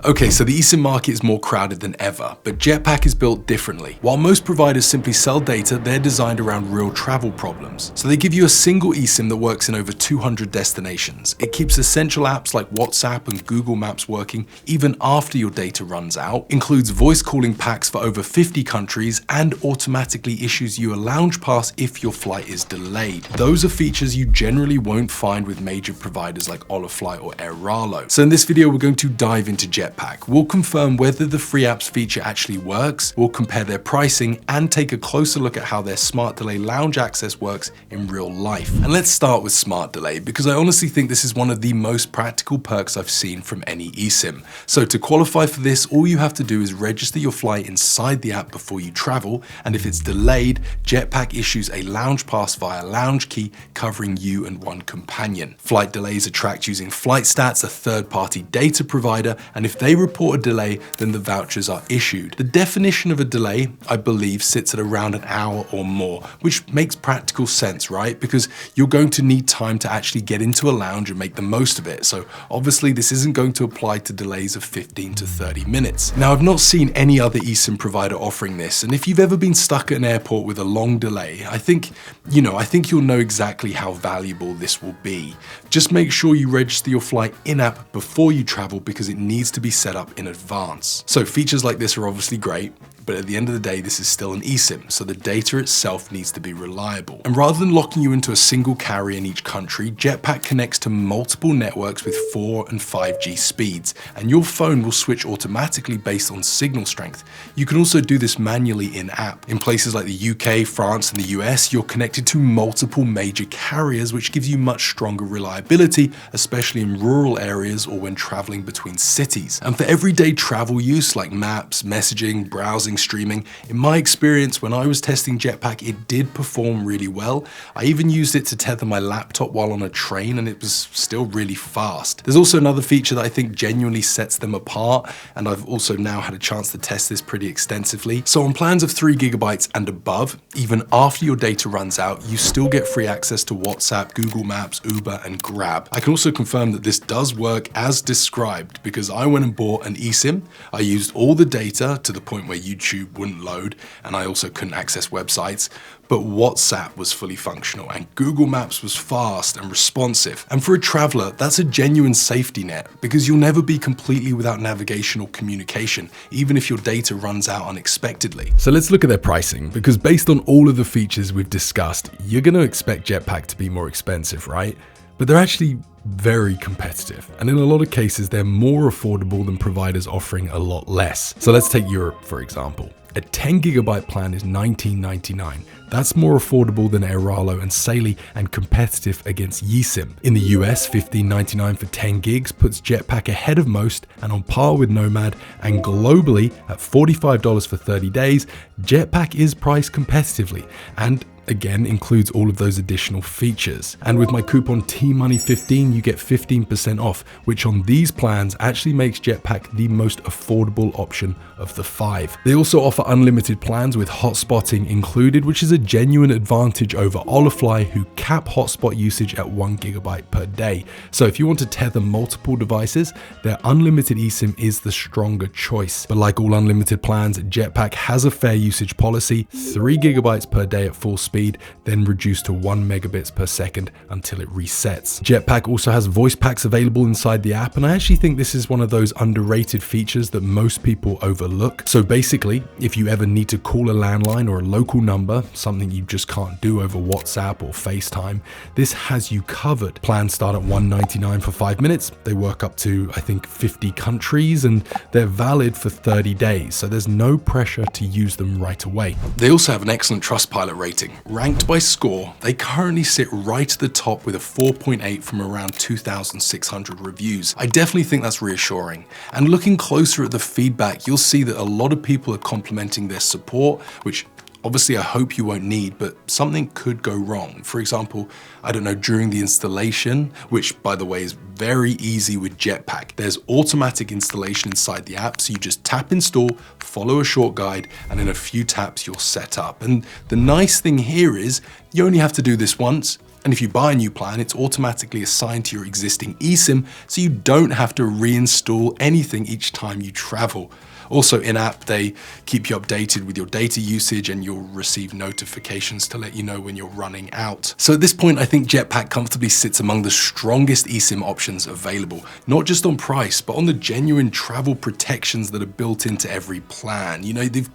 Okay, so the eSIM market is more crowded than ever, but Jetpac is built differently. While most providers simply sell data, they're designed around real travel problems. So they give you a single eSIM that works in over 200 destinations. It keeps essential apps like WhatsApp and Google Maps working even after your data runs out, includes voice calling packs for over 50 countries, and automatically issues you a lounge pass if your flight is delayed. Those are features you generally won't find with major providers like Olaflight or Airalo. So in this video, we're going to dive into Jetpac. We'll confirm whether the free apps feature actually works, we'll compare their pricing, and take a closer look at how their Smart Delay lounge access works in real life. And let's start with Smart Delay, because I honestly think this is one of the most practical perks I've seen from any eSIM. So to qualify for this, all you have to do is register your flight inside the app before you travel, and if it's delayed, Jetpac issues a lounge pass via lounge key covering you and one companion. Flight delays are tracked using FlightStats, a third-party data provider, and if they report a delay, then the vouchers are issued. The definition of a delay, I believe, sits at around an hour or more, which makes practical sense, right? Because you're going to need time to actually get into a lounge and make the most of it. So obviously this isn't going to apply to delays of 15 to 30 minutes. Now, I've not seen any other eSIM provider offering this, and if you've ever been stuck at an airport with a long delay, I think you'll know exactly how valuable this will be. Just make sure you register your flight in-app before you travel, because it needs to be set up in advance. So features like this are obviously great, but at the end of the day, this is still an eSIM, so the data itself needs to be reliable. And rather than locking you into a single carrier in each country, Jetpac connects to multiple networks with 4 and 5G speeds, and your phone will switch automatically based on signal strength. You can also do this manually in-app. In places like the UK, France, and the US, you're connected to multiple major carriers, which gives you much stronger reliability, especially in rural areas or when traveling between cities. And for everyday travel use like maps, messaging, browsing, streaming, in my experience, when I was testing Jetpac, it did perform really well. I even used it to tether my laptop while on a train, and it was still really fast. There's also another feature that I think genuinely sets them apart, and I've also now had a chance to test this pretty extensively. So on plans of 3 GB and above, even after your data runs out, you still get free access to WhatsApp, Google Maps, Uber, and Grab. I can also confirm that this does work as described, because I went and bought an eSIM. I used all the data to the point where YouTube wouldn't load, and I also couldn't access websites, but WhatsApp was fully functional and Google Maps was fast and responsive. And for a traveler, that's a genuine safety net, because you'll never be completely without navigation or communication, even if your data runs out unexpectedly. So let's look at their pricing, because based on all of the features we've discussed, you're going to expect Jetpac to be more expensive, right? But they're actually very competitive, and in a lot of cases they're more affordable than providers offering a lot less. So let's take Europe for example. A 10 GB plan is $19.99. That's more affordable than Airalo and Saily and competitive against eSIM. In the US, $15.99 for 10 gigs puts Jetpac ahead of most and on par with Nomad, and globally at $45 for 30 days, Jetpac is priced competitively and again includes all of those additional features. And with my coupon TMoney15, you get 15% off, which on these plans actually makes Jetpac the most affordable option of the 5. They also offer unlimited plans with hotspotting included, which is a genuine advantage over Olafly, who cap hotspot usage at 1 GB per day. So if you want to tether multiple devices, their unlimited eSIM is the stronger choice. But like all unlimited plans, Jetpac has a fair usage policy, 3 GB per day at full speed, then reduced to 1 megabits per second until it resets. Jetpac also has voice packs available inside the app, and I actually think this is one of those underrated features that most people overlook. So basically, if you ever need to call a landline or a local number, something you just can't do over WhatsApp or FaceTime, this has you covered. Plans start at $1.99 for 5 minutes. They work up to, I think, 50 countries, and they're valid for 30 days. So there's no pressure to use them right away. They also have an excellent Trustpilot rating. Ranked by score, they currently sit right at the top with a 4.8 from around 2,600 reviews. I definitely think that's reassuring. And looking closer at the feedback, you'll see that a lot of people are complimenting their support, which obviously I hope you won't need, but something could go wrong. For example, I don't know, during the installation, which by the way is very easy with Jetpac. There's automatic installation inside the app, so you just tap install, follow a short guide, and in a few taps you're set up. And the nice thing here is you only have to do this once. And if you buy a new plan, it's automatically assigned to your existing eSIM, so you don't have to reinstall anything each time you travel. Also in-app, they keep you updated with your data usage and you'll receive notifications to let you know when you're running out. So at this point, I think Jetpac comfortably sits among the strongest eSIM options available, not just on price, but on the genuine travel protections that are built into every plan. You know, the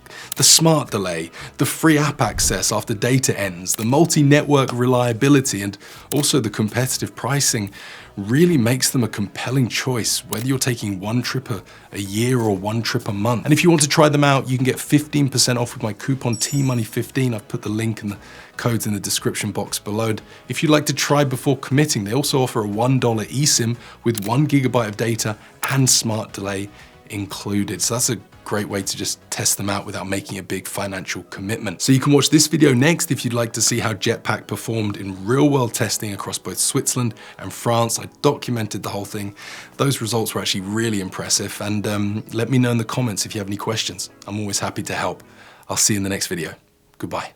smart delay, the free app access after data ends, the multi-network reliability, and also the competitive pricing really makes them a compelling choice, whether you're taking one trip a year or one trip a month. And if you want to try them out, you can get 15% off with my coupon TMoney15. I've put the link and the codes in the description box below. And if you'd like to try before committing, they also offer a $1 eSIM with 1 GB of data and smart delay included. So that's a great way to just test them out without making a big financial commitment. So you can watch this video next if you'd like to see how Jetpac performed in real world testing across both Switzerland and France. I documented the whole thing. Those results were actually really impressive, and let me know in the comments if you have any questions. I'm always happy to help. I'll see you in the next video. Goodbye.